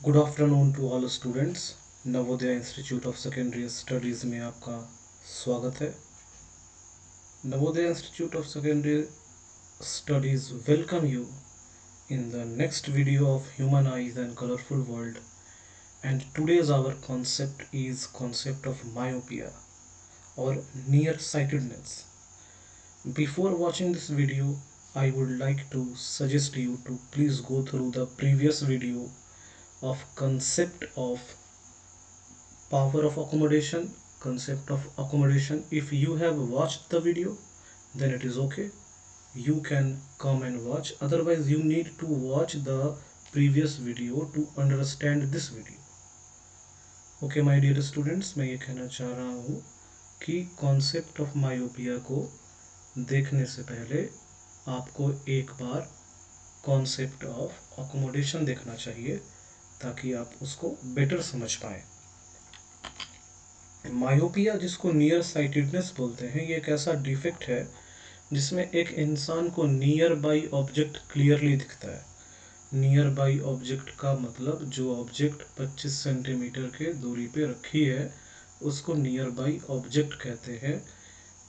Good afternoon to all students. Navodaya institute of secondary studies में आपका स्वागत है। Navodaya institute of secondary studies welcome you in the next video of human eyes and colorful world, and today's our concept is concept of myopia or nearsightedness. Before watching this video, I would like to suggest you to please go through the previous video of concept of power of accommodation, concept of accommodation. If you have watched the video, then it is okay, you can come and watch. Otherwise you need to watch the previous video to understand this video. Okay my dear students, मैं ये कहना चाह रहा हूँ कि concept of myopia को देखने से पहले आपको एक बार कॉन्सेप्ट ऑफ अकोमोडेशन देखना चाहिए ताकि आप उसको बेटर समझ पाएँ। मायोपिया, जिसको नियर साइटेडनेस बोलते हैं, ये एक ऐसा डिफेक्ट है जिसमें एक इंसान को नियर बाई ऑब्जेक्ट क्लियरली दिखता है। नियर बाई ऑब्जेक्ट का मतलब जो ऑब्जेक्ट 25 सेंटीमीटर के दूरी पे रखी है उसको नियर बाई ऑब्जेक्ट कहते हैं।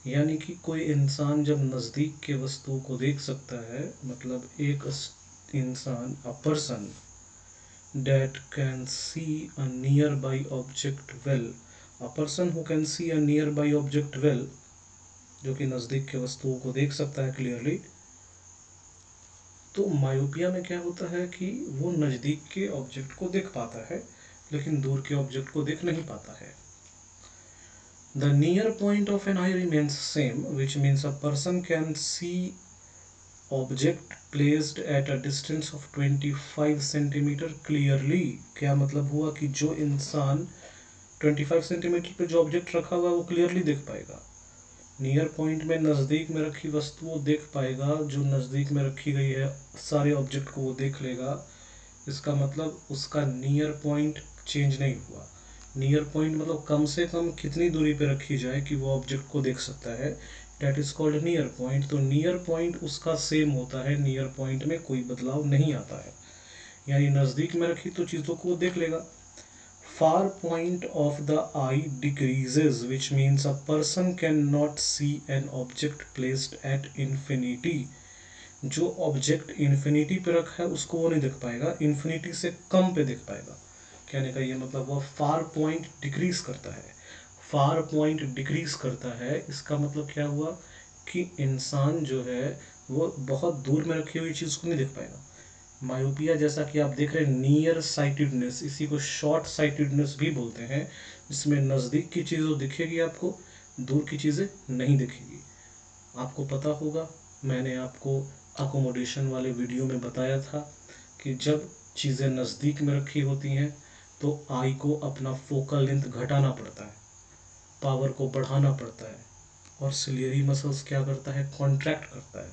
यानी कि कोई इंसान जब नज़दीक के वस्तुओं को देख सकता है, मतलब एक इंसान, a person that can see a nearby object well, a person who can see a nearby object well, जो कि नज़दीक के वस्तुओं को देख सकता है क्लियरली। तो मायोपिया में क्या होता है कि वो नज़दीक के ऑब्जेक्ट को देख पाता है लेकिन दूर के ऑब्जेक्ट को देख नहीं पाता है। The near point of an eye remains same, which means a person can see object placed at a distance of 25 centimetre clearly. क्या मतलब हुआ कि जो इंसान 25 सेंटीमीटर पे जो ऑब्जेक्ट रखा हुआ है वो क्लियरली देख पाएगा। नियर पॉइंट में नज़दीक में रखी वस्तु वो देख पाएगा, जो नज़दीक में रखी गई है सारे ऑब्जेक्ट को वो देख लेगा। इसका मतलब उसका नियर पॉइंट चेंज नहीं हुआ। नियर पॉइंट मतलब कम से कम कितनी दूरी पे रखी जाए कि वो ऑब्जेक्ट को देख सकता है, that is called near point. तो नियर पॉइंट उसका सेम होता है, नियर पॉइंट में कोई बदलाव नहीं आता है, यानी नज़दीक में रखी तो चीज़ों को वो देख लेगा। Far point of the eye decreases, which means a person cannot see an object placed at infinity. जो ऑब्जेक्ट इन्फिनिटी पे रखा है उसको वो नहीं देख पाएगा, इन्फिनिटी से कम पे देख पाएगा। कहने का ये मतलब वो फार पॉइंट डिक्रीज करता है। फार पॉइंट डिक्रीज करता है, इसका मतलब क्या हुआ कि इंसान जो है वो बहुत दूर में रखी हुई चीज़ को नहीं देख पाएगा। मायोपिया, जैसा कि आप देख रहे हैं, नियर साइटेडनेस, इसी को शॉर्ट साइटेडनेस भी बोलते हैं, जिसमें नज़दीक की चीज़ दिखेगी आपको, दूर की चीज़ें नहीं दिखेगी। आपको पता होगा, मैंने आपको अकोमोडेशन वाले वीडियो में बताया था कि जब चीज़ें नज़दीक में रखी होती हैं तो आई को अपना फोकल लेंथ घटाना पड़ता है, पावर को बढ़ाना पड़ता है, और सिलियरी मसल्स क्या करता है, कॉन्ट्रैक्ट करता है,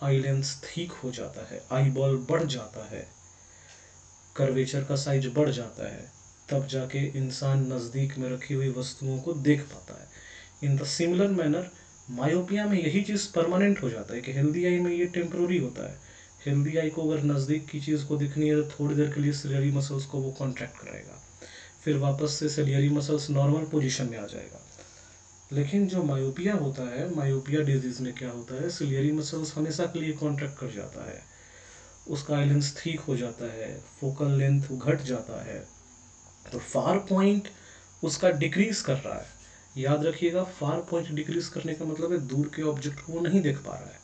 आई लेंस ठीक हो जाता है, आई बॉल बढ़ जाता है, कर्वेचर का साइज बढ़ जाता है, तब जाके इंसान नज़दीक में रखी हुई वस्तुओं को देख पाता है। In the similar manner myopia में यही चीज़ परमानेंट हो जाता है कि हेल्दी आई में ये टेम्प्रोरी होता है। हेल्दी आई को अगर नज़दीक की चीज़ को दिखनी है तो थोड़ी देर के लिए सिलियरी मसल्स को वो कॉन्ट्रैक्ट कराएगा, फिर वापस से सिलियरी मसल्स नॉर्मल पोजीशन में आ जाएगा। लेकिन जो मायोपिया होता है, मायोपिया डिजीज़ में क्या होता है, सिलियरी मसल्स हमेशा के लिए कॉन्ट्रैक्ट कर जाता है, उसका आई लेंस ठीक हो जाता है, फोकल लेंथ घट जाता है, तो फार पॉइंट उसका डिक्रीज कर रहा है। याद रखिएगा, फार पॉइंट डिक्रीज करने का मतलब है दूर के ऑब्जेक्ट को वो नहीं देख पा रहा है,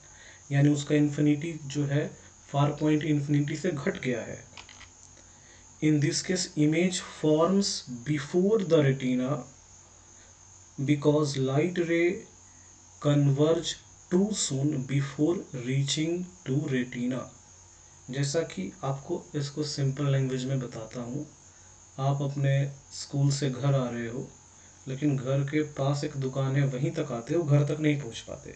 यानी उसका इन्फिनिटी जो है, फार पॉइंट इन्फिनिटी से घट गया है। In this case image forms before the retina because light ray converge too soon before reaching to retina. जैसा कि आपको इसको सिंपल लैंग्वेज में बताता हूँ, आप अपने स्कूल से घर आ रहे हो, लेकिन घर के पास एक दुकान है, वहीं तक आते हो, घर तक नहीं पहुँच पाते।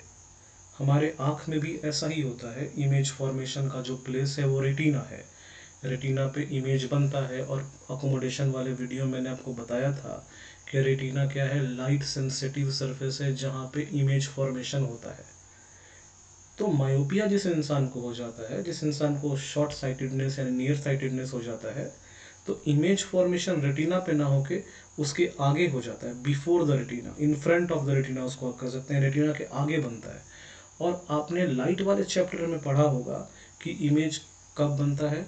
हमारे आँख में भी ऐसा ही होता है। इमेज फॉर्मेशन का जो प्लेस है वो रेटिना है, रेटिना पे इमेज बनता है, और अकोमोडेशन वाले वीडियो मैंने आपको बताया था कि रेटिना क्या है, लाइट सेंसिटिव सरफेस है जहाँ पे इमेज फॉर्मेशन होता है। तो मायोपिया जिस इंसान को हो जाता है, जिस इंसान को शॉर्ट साइटेडनेस या नियर साइटेडनेस हो जाता है, तो इमेज फॉर्मेशन रेटिना पे ना होके उसके आगे हो जाता है, before the retina, in front of the retina उसको आप कह सकते हैं, रेटिना के आगे बनता है। और आपने लाइट वाले चैप्टर में पढ़ा होगा कि इमेज कब बनता है,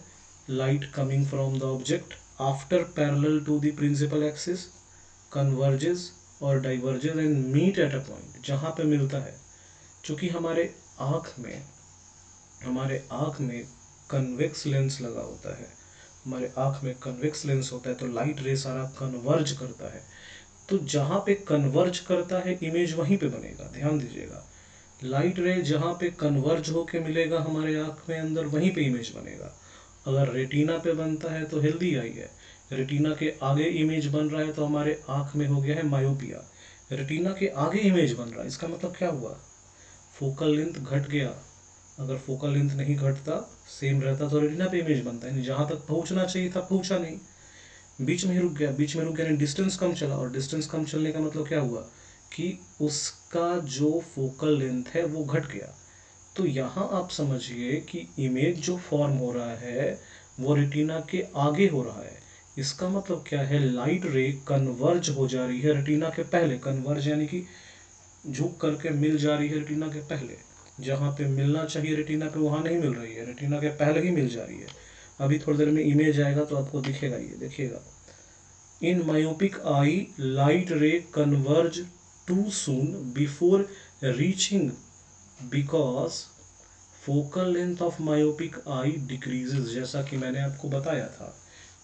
light coming from the object after parallel to the principal axis converges और diverges and meet at a point, जहाँ पे मिलता है। चूंकि हमारे आँख में कन्वेक्स लेंस लगा होता है, हमारे आँख में कन्वेक्स लेंस होता है, तो लाइट रे सारा कन्वर्ज करता है। तो जहाँ पे कन्वर्ज करता है इमेज वहीं पे बनेगा, ध्यान दीजिएगा। लाइट रे जहाँ पे कन्वर्ज होके मिलेगा हमारे आँख में अंदर, वहीं पे इमेज बनेगा। अगर रेटिना पे बनता है तो हेल्दी आई है, रेटिना के आगे इमेज बन रहा है तो हमारे आँख में हो गया है मायोपिया। रेटिना के आगे इमेज बन रहा है, इसका मतलब क्या हुआ, फोकल लेंथ घट गया। अगर फोकल लेंथ नहीं घटता, सेम रहता, तो रेटिना पे इमेज बनता है। जहाँ तक पहुँचना चाहिए था पहुँचा नहीं, बीच में ही रुक गया। बीच में रुक गया, डिस्टेंस कम चला, और डिस्टेंस कम चलने का मतलब क्या हुआ कि उसका जो फोकल लेंथ है वो घट गया। तो यहाँ आप समझिए कि इमेज जो फॉर्म हो रहा है वो रेटिना के आगे हो रहा है। इसका मतलब क्या है, लाइट रे कन्वर्ज हो जा रही है रेटिना के पहले। कन्वर्ज यानी कि झुक करके मिल जा रही है रेटिना के पहले। जहाँ पे मिलना चाहिए रेटिना पे वहाँ नहीं मिल रही है, रेटिना के पहले ही मिल जा रही है। अभी थोड़ी देर में इमेज आएगा तो आपको दिखेगा, ये देखिएगा। In myopic eye light ray converge too soon before reaching because focal length of myopic eye decreases, जैसा कि मैंने आपको बताया था।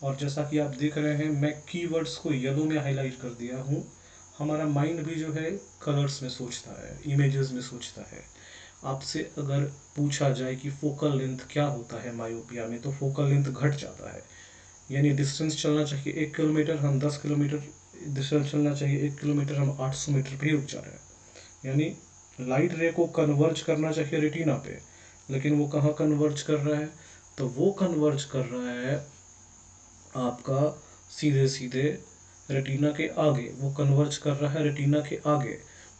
और जैसा कि आप देख रहे हैं, मैं कीवर्ड्स को येलो में हाईलाइट कर दिया हूँ। हमारा माइंड भी जो है कलर्स में सोचता है, इमेजेस में सोचता है। आपसे अगर पूछा जाए कि फोकल लेंथ क्या होता है मायोपिया में, तो फोकल लेंथ घट जाता है। यानी डिस्टेंस चलना चाहिए 1 किलोमीटर, हम 10 किलोमीटर, डिस्टेंस चलना चाहिए 1 किलोमीटर, हम 800 मीटर पे ही रुक जा रहे हैं। यानी लाइट रे को कन्वर्ज करना चाहिए रेटिना पे, लेकिन वो कहाँ कन्वर्ज कर रहा है, तो वो कन्वर्ज कर रहा है आपका सीधे सीधे रेटिना के आगे। वो कन्वर्ज कर रहा है रेटिना के आगे।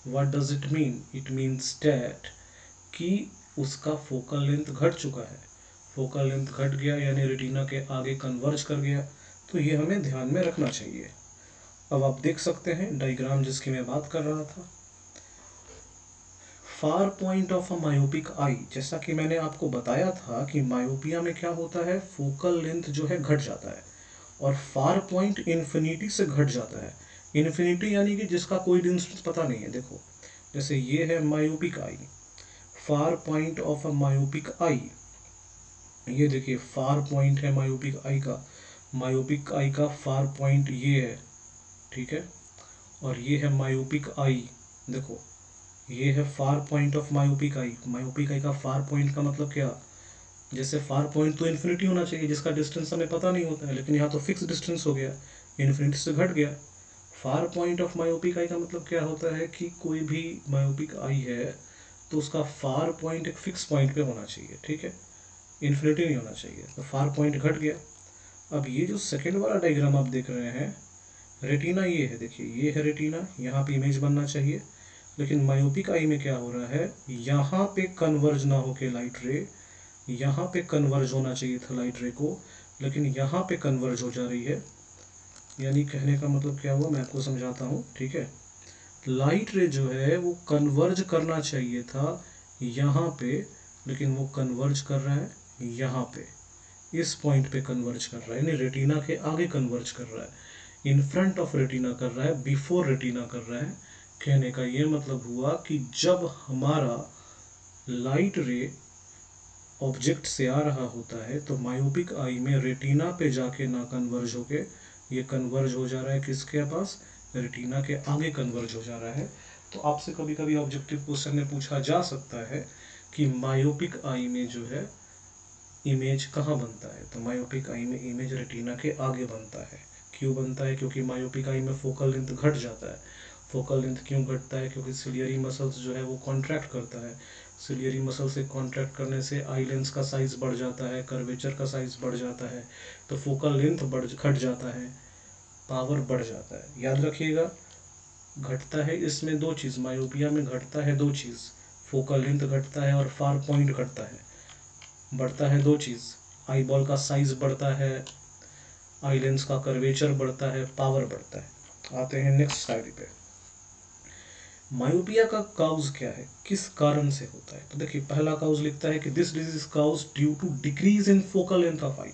What does it mean, it means that कि उसका फोकल लेंथ घट चुका है। फोकल लेंथ घट गया यानी रेटिना के आगे कन्वर्ज कर गया। तो ये हमें ध्यान में रखना चाहिए। अब आप देख सकते हैं डायग्राम जिसकी मैं बात कर रहा था, far point of a myopic eye. जैसा कि मैंने आपको बताया था कि मायोपिया में क्या होता है, फोकल लेंथ जो है घट जाता है, और फार पॉइंट इन्फिनिटी से घट जाता है। इन्फिनिटी यानी कि जिसका कोई डिस्टेंस पता नहीं है। देखो, जैसे ये है myopic eye, far point of a myopic eye, ये देखिए फार पॉइंट है मायोपिक आई का। मायोपिक आई का फार पॉइंट ये है, ठीक है। और ये है मायोपिक आई, देखो ये है far point of myopic I. Myopic eye का फार पॉइंट का मतलब क्या, जैसे फार पॉइंट तो इन्फिनिटी होना चाहिए जिसका डिस्टेंस हमें पता नहीं होता है, लेकिन यहाँ तो फिक्स डिस्टेंस हो गया, इन्फिनिटी से घट गया। फार पॉइंट ऑफ मायोपिक आई का मतलब क्या होता है कि कोई भी मायोपिक आई है तो उसका फार पॉइंट एक फिक्स पॉइंट पे होना चाहिए, ठीक है, इन्फिनिटी नहीं होना चाहिए। तो फार पॉइंट घट गया। अब ये जो सेकेंड वाला डायग्राम आप देख रहे हैं, रेटिना ये है, देखिए ये है रेटिना, यहाँ पे इमेज बनना चाहिए। लेकिन मायोपिक आई में क्या हो रहा है, यहाँ पे कन्वर्ज ना होके लाइट रे, यहाँ पे कन्वर्ज होना चाहिए था लाइट रे को, लेकिन यहाँ पे कन्वर्ज हो जा रही है। यानी कहने का मतलब क्या हुआ, मैं आपको समझाता हूँ, ठीक है। लाइट रे जो है वो कन्वर्ज करना चाहिए था यहाँ पे, लेकिन वो कन्वर्ज कर रहा है यहाँ पे, इस पॉइंट पे कन्वर्ज कर रहा है, यानी रेटिना के आगे कन्वर्ज कर रहा है, इन फ्रंट ऑफ रेटिना कर रहा है, बिफोर रेटिना कर रहा है। कहने का ये मतलब हुआ कि जब हमारा लाइट रे ऑब्जेक्ट से आ रहा होता है तो मायोपिक आई में रेटिना पे जाके ना कन्वर्ज होके ये कन्वर्ज हो जा रहा है किसके पास, रेटिना के आगे कन्वर्ज हो जा रहा है। तो आपसे कभी कभी ऑब्जेक्टिव क्वेश्चन में पूछा जा सकता है कि मायोपिक आई में जो है इमेज कहाँ बनता है, तो मायोपिक आई में इमेज रेटिना के आगे बनता है। क्यों बनता है, क्योंकि मायोपिक आई में फोकल लेंथ घट जाता है। फोकल लेंथ क्यों घटता है, क्योंकि सिलियरी मसल्स जो है वो कॉन्ट्रैक्ट करता है। सिलियरी मसल से कॉन्ट्रैक्ट करने से आई लेंस का साइज बढ़ जाता है, कर्वेचर का साइज बढ़ जाता है, तो फोकल लेंथ घट जाता है, पावर बढ़ जाता है। याद रखिएगा, घटता है इसमें दो चीज़, मायोपिया में घटता है दो चीज़, फोकल लेंथ घटता है और फार पॉइंट घटता है। बढ़ता है दो चीज़, आई बॉल का साइज बढ़ता है, आई लेंस का कर्वेचर बढ़ता है, पावर बढ़ता है। आते हैं नेक्स्ट स्लाइड पे। मायोपिया का काउज क्या है, किस कारण से होता है? तो देखिए पहला काउज लिखता है कि this disease cause due to decrease in focal length of eye.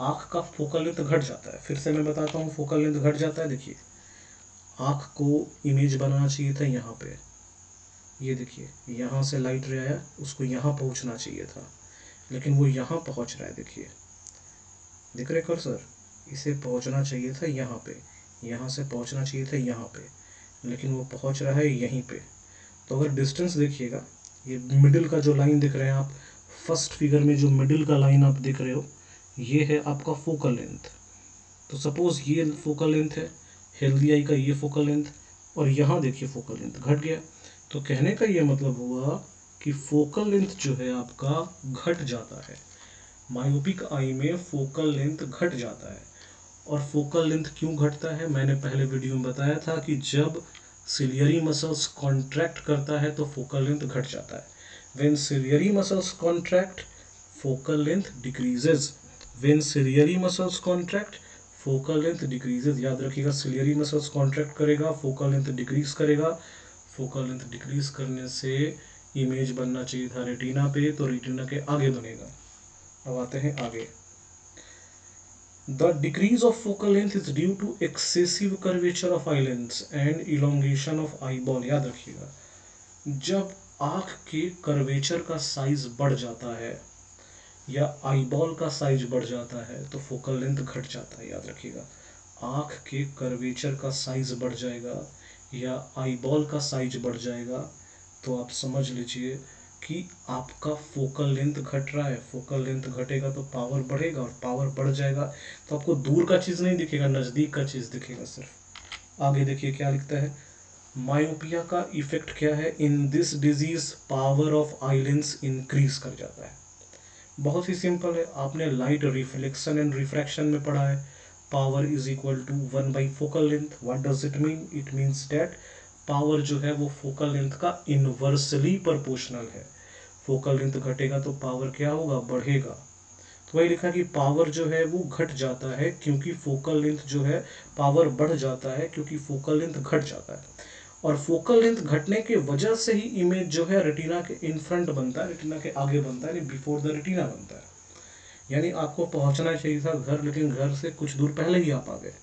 आँख का फोकल लेंथ घट जाता है। फिर से मैं बताता हूँ, फोकल लेंथ घट जाता है। देखिए आँख को इमेज बनाना चाहिए था यहाँ पे, ये देखिए यहाँ से लाइट रे आया, उसको यहाँ पहुँचना चाहिए था, लेकिन वो यहाँ पहुँच रहा है। देखिए दिख रहे कर्सर, इसे पहुँचना चाहिए था यहाँ पे, यहाँ से पहुँचना चाहिए था यहाँ पे, लेकिन वो पहुँच रहा है यहीं पे। तो अगर डिस्टेंस देखिएगा, ये मिडिल का जो लाइन दिख रहे हैं आप, फर्स्ट फिगर में जो मिडिल का लाइन आप दिख रहे हो, ये है आपका फोकल लेंथ। तो सपोज ये फोकल लेंथ है हेल्दी आई का, ये फोकल लेंथ, और यहाँ देखिए फोकल लेंथ घट गया। तो कहने का ये मतलब हुआ कि फोकल लेंथ जो है आपका घट जाता है। मायोपिक आई में फोकल लेंथ घट जाता है। और फोकल लेंथ क्यों घटता है, मैंने पहले वीडियो में बताया था कि जब सिलियरी मसल्स कॉन्ट्रैक्ट करता है तो फोकल लेंथ घट जाता है। When ciliary muscles contract, focal length decreases. When ciliary muscles contract, focal length decreases. याद रखिएगा, सिलियरी मसल्स कॉन्ट्रैक्ट करेगा, फोकल लेंथ डिक्रीज करेगा। फोकल लेंथ डिक्रीज करने से इमेज बनना चाहिए था रेटिना पे, तो रेटिना के आगे बनेगा। अब आते हैं आगे। The decrease of focal length is due to excessive curvature of eye lens and elongation of eyeball। याद रखिएगा, जब आँख के कर्वेचर का साइज बढ़ जाता है या आईबॉल का साइज बढ़ जाता है तो फोकल लेंथ घट जाता है। याद रखिएगा, आँख के कर्वेचर का साइज बढ़ जाएगा या आईबॉल का साइज बढ़ जाएगा तो आप समझ लीजिए कि आपका फोकल लेंथ घट रहा है। फोकल लेंथ घटेगा तो पावर बढ़ेगा, और पावर बढ़ जाएगा तो आपको दूर का चीज़ नहीं दिखेगा, नज़दीक का चीज़ दिखेगा सिर्फ। आगे देखिए क्या लिखता है, मायोपिया का इफेक्ट क्या है, in this disease power of I lens increase कर जाता है। बहुत ही सिंपल है, आपने लाइट रिफ्लेक्शन एंड रिफ्रैक्शन में पढ़ा है, power is equal to 1 by focal length. What does it mean? It means that power जो है वो फोकल लेंथ का इनवर्सली प्रोपोर्शनल है। फोकल लेंथ घटेगा तो पावर क्या होगा, बढ़ेगा। तो वही लिखा कि पावर जो है वो घट जाता है क्योंकि फोकल लेंथ जो है, पावर बढ़ जाता है क्योंकि फोकल लेंथ घट जाता है। और फोकल लेंथ घटने के वजह से ही इमेज जो है रेटिना के इन फ्रंट बनता है, रेटिना के आगे बनता है, यानी बिफोर द रेटिना बनता है। यानी आपको पहुंचना चाहिए था घर, लेकिन घर से कुछ दूर पहले ही आप आ गए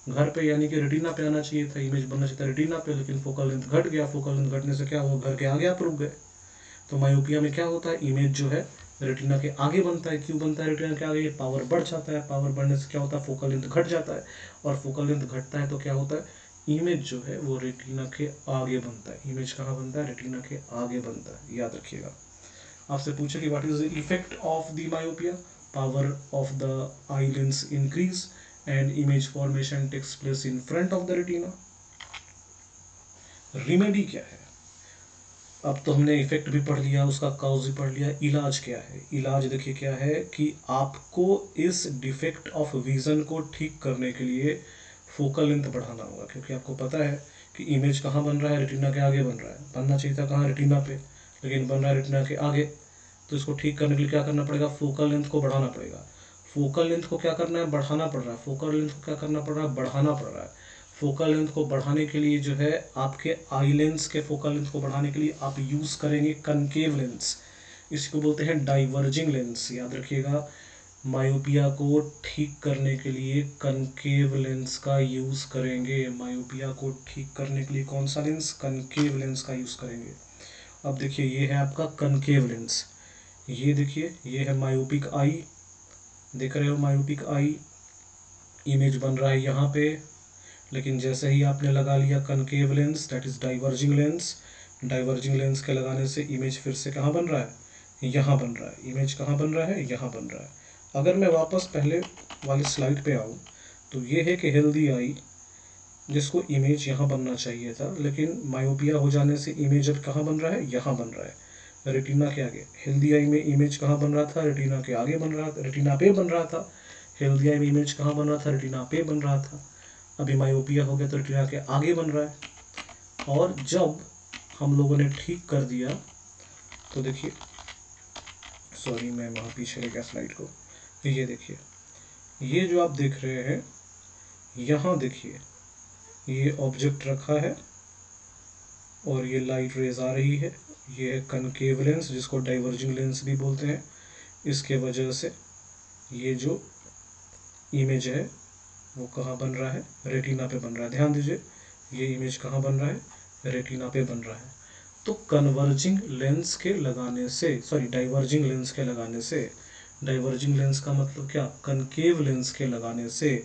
घर पे, यानी कि रेटिना पे आना चाहिए था, इमेज बनना चाहिए था रेटिना पे, लेकिन फोकल लेंथ घट गया। फोकल लेंथ घटने से क्या हुआ, घर के आगे आप रुक गए। तो मायोपिया में क्या होता है, इमेज जो है रेटिना के आगे बनता है। क्यों बनता है रेटिना के आगे, पावर बढ़ जाता है। पावर बढ़ने से क्या होता है, फोकल लेंथ घट जाता है। और फोकल लेंथ घटता है तो क्या होता है, इमेज जो है वो रेटिना के आगे बनता है। इमेज कहाँ बनता है, रेटिना के आगे बनता है। याद रखिएगा, आपसे पूछे कि what is the effect of the myopia, power of the eye lens increase and image formation takes place in front of the retina. Remedy क्या है, अब तो हमने इफेक्ट भी पढ़ लिया, उसका काउज भी पढ़ लिया। इलाज क्या है, इलाज देखिए क्या है कि आपको इस डिफेक्ट ऑफ विजन को ठीक करने के लिए फोकल लेंथ बढ़ाना होगा, क्योंकि आपको पता है कि इमेज कहाँ बन रहा है, रेटिना के आगे बन रहा है। बनना चाहिए था कहाँ, रेटिना पे, लेकिन बन रहा है रेटिना के आगे। तो इसको ठीक करने के लिए क्या करना पड़ेगा, फोकल लेंथ को बढ़ाना पड़ेगा। फोकल लेंथ को क्या करना है, बढ़ाना पड़ रहा है। फोकल लेंथ को क्या करना पड़ रहा है, बढ़ाना पड़ रहा है। फोकल लेंथ को बढ़ाने के लिए जो है, आपके आई लेंस के फोकल लेंथ को बढ़ाने के लिए आप यूज़ करेंगे कनकेव लेंस। इसको बोलते हैं डाइवर्जिंग लेंस। याद रखिएगा, मायोपिया को ठीक करने के लिए कनकेव लेंस का यूज़ करेंगे। मायोपिया को ठीक करने के लिए कौन सा लेंस, कनकेव लेंस का यूज़ करेंगे। अब देखिए ये है आपका कनकेव लेंस, ये देखिए ये है मायोपिक आई, देख रहे हो मायोपिक आई, इमेज बन रहा है यहाँ पे। लेकिन जैसे ही आपने लगा लिया concave lens, that is diverging lens, diverging lens के लगाने से इमेज फिर से कहाँ बन रहा है, यहाँ बन रहा है। इमेज कहाँ बन रहा है, यहाँ बन रहा है। अगर मैं वापस पहले वाली स्लाइड पे आऊँ तो ये है कि हेल्दी आई, जिसको इमेज यहाँ बनना चाहिए था, लेकिन मायोपिया हो जाने से इमेज अब कहाँ बन रहा है, यहाँ बन रहा है, रेटिना के आगे। हेल्दी आई में इमेज कहाँ बन रहा था, रेटिना के आगे बन रहा था, रेटिना पे बन रहा था। हेल्दी आई में इमेज कहाँ बन रहा था, रेटिना पे बन रहा था। अभी मायोपिया हो गया तो रेटिना के आगे बन रहा है। और जब हम लोगों ने ठीक कर दिया तो देखिए, सॉरी मैं वहाँ पीछे ले गया स्लाइड को, ये देखिए ये जो आप देख रहे हैं, यहाँ देखिए ये ऑब्जेक्ट रखा है और ये लाइट रेज आ रही है, ये है कनकेव लेंस जिसको डाइवर्जिंग लेंस भी बोलते हैं। इसके वजह से ये जो इमेज है वो कहाँ बन रहा है, रेटिना पे बन रहा है। ध्यान दीजिए, ये इमेज कहाँ बन रहा है, रेटिना पे बन रहा है। तो कन्वर्जिंग लेंस के लगाने से, सॉरी डाइवर्जिंग लेंस के लगाने से, डाइवर्जिंग लेंस का मतलब क्या, कनकेव लेंस के लगाने से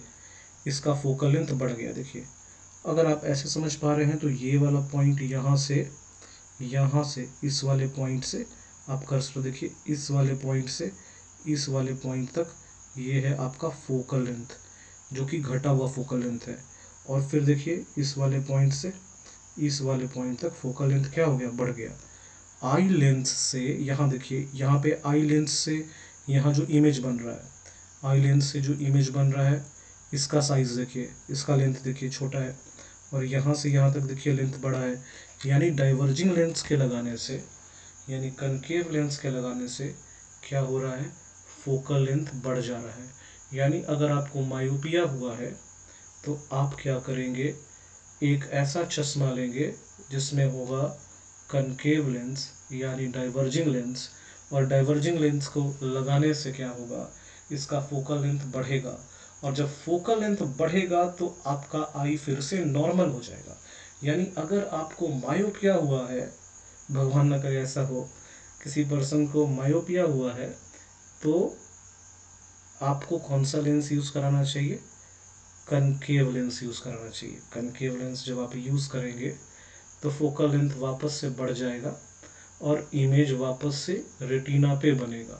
इसका फोकल लेंथ बढ़ गया। देखिए अगर आप ऐसे समझ पा रहे हैं तो ये वाला पॉइंट यहाँ से इस वाले पॉइंट से आप कर्सर देखिए, इस वाले पॉइंट से इस वाले पॉइंट तक ये है आपका फोकल लेंथ, जो कि घटा हुआ फोकल लेंथ है। और फिर देखिए इस वाले पॉइंट से इस वाले पॉइंट तक फोकल लेंथ क्या हो गया, बढ़ गया। आई लेंस से यहाँ देखिए, यहाँ पे आई लेंस से यहाँ जो इमेज बन रहा है, आई लेंस से जो इमेज बन रहा है इसका साइज देखिए, इसका लेंथ देखिए छोटा है, और यहाँ से यहाँ तक देखिए लेंथ बड़ा है। यानी डाइवर्जिंग लेंस के लगाने से, यानी कनकेव लेंस के लगाने से क्या हो रहा है, फोकल लेंथ बढ़ जा रहा है। यानी अगर आपको मायोपिया हुआ है तो आप क्या करेंगे, एक ऐसा चश्मा लेंगे जिसमें होगा कनकेव लेंस यानी डाइवर्जिंग लेंस, और डाइवर्जिंग लेंस को लगाने से क्या होगा, इसका फोकल लेंथ बढ़ेगा, और जब फोकल लेंथ बढ़ेगा तो आपका आई फिर से नॉर्मल हो जाएगा। यानी अगर आपको मायोपिया हुआ है, भगवान न करे ऐसा हो, किसी पर्सन को मायोपिया हुआ है, तो आपको कौन सा लेंस यूज़ कराना चाहिए, कनकेव लेंस यूज़ कराना चाहिए। कनकेव लेंस जब आप यूज़ करेंगे तो फोकल लेंथ वापस से बढ़ जाएगा और इमेज वापस से रेटिना पे बनेगा।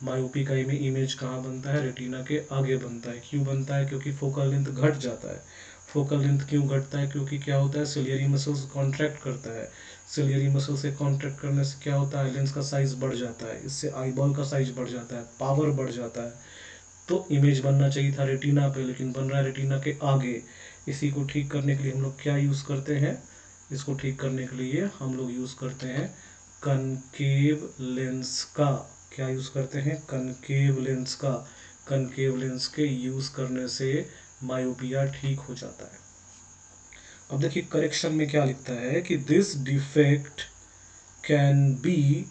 मायोपिक आई में इमेज कहाँ बनता है, रेटिना के आगे बनता है। क्यों बनता है, क्योंकि फोकल लेंथ घट जाता है। फोकल लेंथ क्यों घटता है, क्योंकि क्या होता है, सिलियरी मसल्स कॉन्ट्रैक्ट करता है। सिलियरी मसल से कॉन्ट्रैक्ट करने से क्या होता है, लेंस का साइज बढ़ जाता है, इससे आईबॉल का साइज बढ़ जाता है, पावर बढ़ जाता है। तो इमेज बनना चाहिए था रेटिना पे, लेकिन बन रहा है रेटिना के आगे। इसी को ठीक करने के लिए हम लोग क्या यूज़ करते हैं, इसको ठीक करने के लिए हम लोग यूज़ करते हैं कनकेव लेंस का। क्या यूज़ करते हैं, कनकेव लेंस का। कनकेव लेंस के यूज़ करने से मायोपिया ठीक हो जाता है। अब देखिए करेक्शन में क्या लिखता है कि this defect can be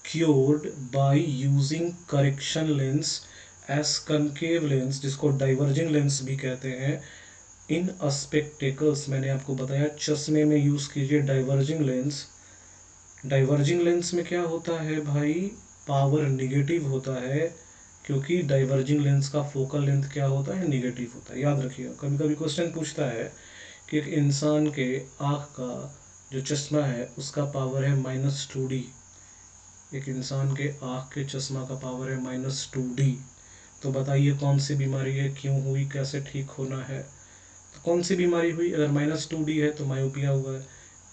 cured by using correction lens S concave lens, जिसको डाइवर्जिंग लेंस भी कहते हैं, इन स्पेक्टेकल्स। मैंने आपको बताया चश्मे में यूज़ कीजिए डाइवर्जिंग लेंस। डाइवर्जिंग लेंस में क्या होता है भाई, पावर निगेटिव होता है, क्योंकि डाइवर्जिंग लेंस का फोकल लेंथ क्या होता है, निगेटिव होता है। याद रखिएगा, कभी कभी क्वेश्चन पूछता है कि एक इंसान के आँख का जो चश्मा है उसका पावर है -2D। एक इंसान के आँख के चश्मा का पावर है -2D। तो बताइए कौन सी बीमारी है, क्यों हुई, कैसे ठीक होना है। तो कौन सी बीमारी हुई, अगर -2D है तो मायोपिया हुआ है।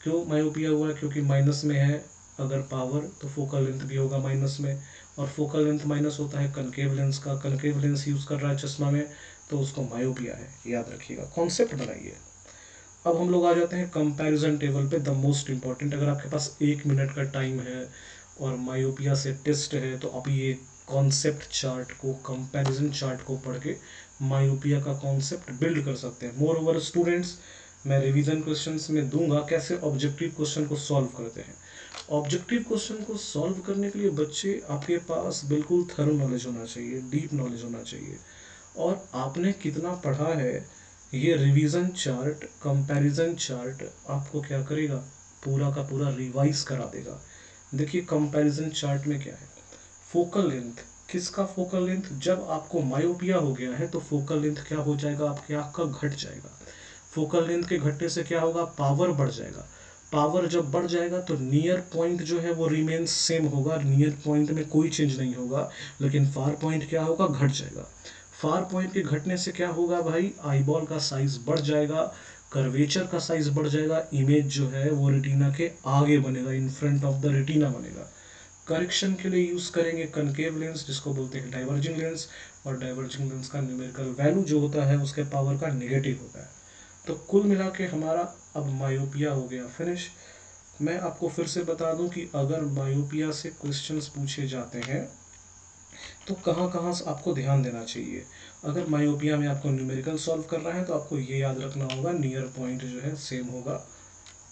क्यों मायोपिया हुआ है, क्योंकि माइनस में है अगर पावर तो फोकल लेंथ भी होगा माइनस में, और फोकल लेंथ माइनस होता है कनकेव लेंस का। कनकेव लेंस यूज़ कर रहा है चश्मा में तो उसको मायोपिया है। याद रखिएगा, कॉन्सेप्ट बनाइए। अब हम लोग आ जाते हैं कंपैरिजन टेबल पे, द मोस्ट इंपॉर्टेंट। अगर आपके पास 1 मिनट का टाइम है और मायोपिया से टेस्ट है तो आप ये कॉन्सेप्ट चार्ट को, कंपैरिजन चार्ट को पढ़ के मायोपिया का कॉन्सेप्ट बिल्ड कर सकते हैं। मोर ओवर स्टूडेंट्स, मैं रिवीजन क्वेश्चंस में दूंगा कैसे ऑब्जेक्टिव क्वेश्चन को सॉल्व करते हैं। ऑब्जेक्टिव क्वेश्चन को सॉल्व करने के लिए बच्चे आपके पास बिल्कुल थरो नॉलेज होना चाहिए, डीप नॉलेज होना चाहिए, और आपने कितना पढ़ा है ये रिवीजन चार्ट, कंपैरिजन चार्ट आपको क्या करेगा, पूरा का पूरा रिवाइज करा देगा। देखिए कंपैरिजन चार्ट में क्या है, फोकल लेंथ। किसका फोकल लेंथ, जब आपको मायोपिया हो गया है तो फोकल लेंथ क्या हो जाएगा, आपके आँख का घट जाएगा। फोकल लेंथ के घटने से क्या होगा, पावर बढ़ जाएगा। पावर जब बढ़ जाएगा तो नियर पॉइंट जो है वो रिमेन्स सेम होगा, नियर पॉइंट में कोई चेंज नहीं होगा, लेकिन फार पॉइंट क्या होगा, घट जाएगा। फार पॉइंट के घटने से क्या होगा भाई, आईबॉल का साइज बढ़ जाएगा, कर्वेचर का साइज बढ़ जाएगा, इमेज जो है वो रेटिना के आगे बनेगा, इन फ्रंट ऑफ द रेटिना बनेगा। करेक्शन के लिए यूज करेंगे कनकेव लेंस, जिसको बोलते हैं डाइवर्जिंग लेंस, और डाइवर्जिंग लेंस का न्यूमेरिकल वैल्यू जो होता है उसके पावर का नेगेटिव होता है। तो कुल मिला के हमारा अब मायोपिया हो गया फिनिश। मैं आपको फिर से बता दूं कि अगर मायोपिया से क्वेश्चंस पूछे जाते हैं तो कहाँ कहाँ से आपको ध्यान देना चाहिए। अगर मायोपिया में आपको न्यूमेरिकल सॉल्व करना है तो आपको ये याद रखना होगा, नियर पॉइंट जो है सेम होगा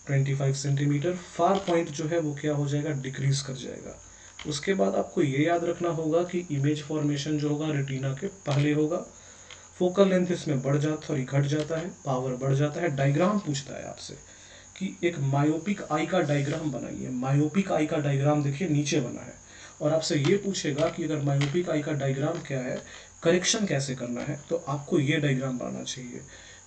25 सेंटीमीटर, फार पॉइंट जो है वो क्या हो जाएगा, डिक्रीज कर जाएगा। उसके बाद आपको ये याद रखना होगा कि इमेज फॉर्मेशन जो होगा रेटिना के पहले होगा, फोकल लेंथ इसमें बढ़ जाता सॉरी घट जाता है, पावर बढ़ जाता है। डायग्राम पूछता है आपसे कि एक मायोपिक आई का डायग्राम बनाइए। मायोपिक आई का डायग्राम देखिए नीचे बना है, और आपसे ये पूछेगा कि अगर मायोपिक आई का डायग्राम क्या है, करेक्शन कैसे करना है, तो आपको ये डायग्राम बनाना चाहिए।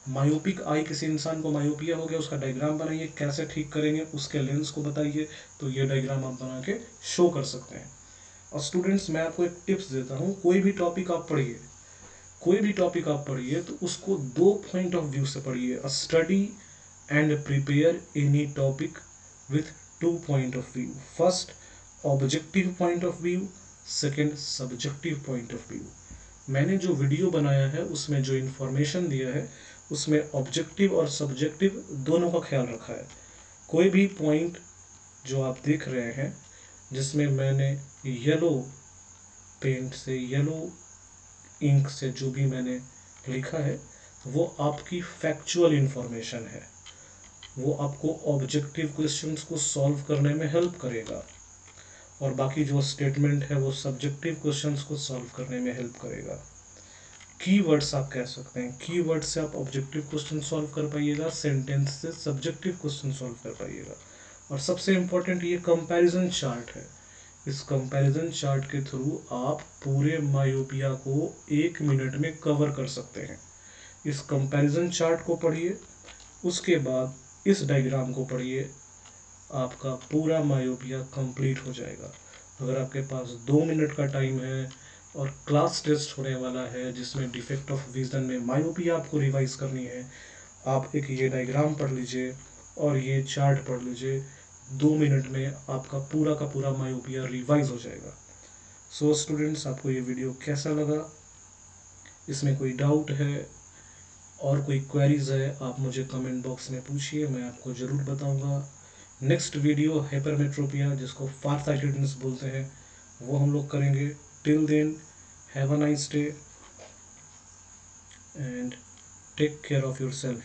मायोपिक आई, किसी इंसान को मायोपिया हो गया, उसका डायग्राम बनाइए, कैसे ठीक करेंगे, उसके लेंस को बताइए, तो ये डायग्राम आप बना के शो कर सकते हैं। और स्टूडेंट्स मैं आपको एक टिप्स देता हूँ, कोई भी टॉपिक आप पढ़िए, कोई भी टॉपिक आप पढ़िए तो उसको दो पॉइंट ऑफ व्यू से पढ़िए। Study and prepare any topic with two point of view. First objective point of view, second subjective point of view. मैंने जो वीडियो बनाया है उसमें जो इन्फॉर्मेशन दिया है उसमें ऑब्जेक्टिव और सब्जेक्टिव दोनों का ख्याल रखा है। कोई भी पॉइंट जो आप देख रहे हैं जिसमें मैंने येलो पेंट से, येलो इंक से जो भी मैंने लिखा है वो आपकी फैक्चुअल इंफॉर्मेशन है, वो आपको ऑब्जेक्टिव क्वेश्चंस को सॉल्व करने में हेल्प करेगा, और बाकी जो स्टेटमेंट है वो सब्जेक्टिव क्वेश्चंस को सॉल्व करने में हेल्प करेगा। कीवर्ड्स आप कह सकते हैं, कीवर्ड से आप ऑब्जेक्टिव क्वेश्चन सॉल्व कर पाइएगा, सेंटेंस से सब्जेक्टिव क्वेश्चन सॉल्व कर पाइएगा। और सबसे इंपॉर्टेंट ये कंपैरिजन चार्ट है। इस कंपैरिजन चार्ट के थ्रू आप पूरे मायोपिया को 1 मिनट में कवर कर सकते हैं। इस कंपैरिजन चार्ट को पढ़िए, उसके बाद इस डायग्राम को पढ़िए, आपका पूरा मायोपिया कंप्लीट हो जाएगा। अगर आपके पास 2 मिनट का टाइम है और क्लास टेस्ट होने वाला है जिसमें डिफेक्ट ऑफ विजन में मायोपिया आपको रिवाइज करनी है, आप एक ये डायग्राम पढ़ लीजिए और ये चार्ट पढ़ लीजिए, 2 मिनट में आपका पूरा का पूरा मायोपिया रिवाइज हो जाएगा। सो स्टूडेंट्स, आपको ये वीडियो कैसा लगा, इसमें कोई डाउट है और कोई क्वेरीज है आप मुझे कमेंट बॉक्स में पूछिए, मैं आपको ज़रूर बताऊंगा। नेक्स्ट वीडियो हाइपरमेट्रोपिया, जिसको फार साइटेडनेस बोलते हैं, वो हम लोग करेंगे। Till then have a nice day and take care of yourself.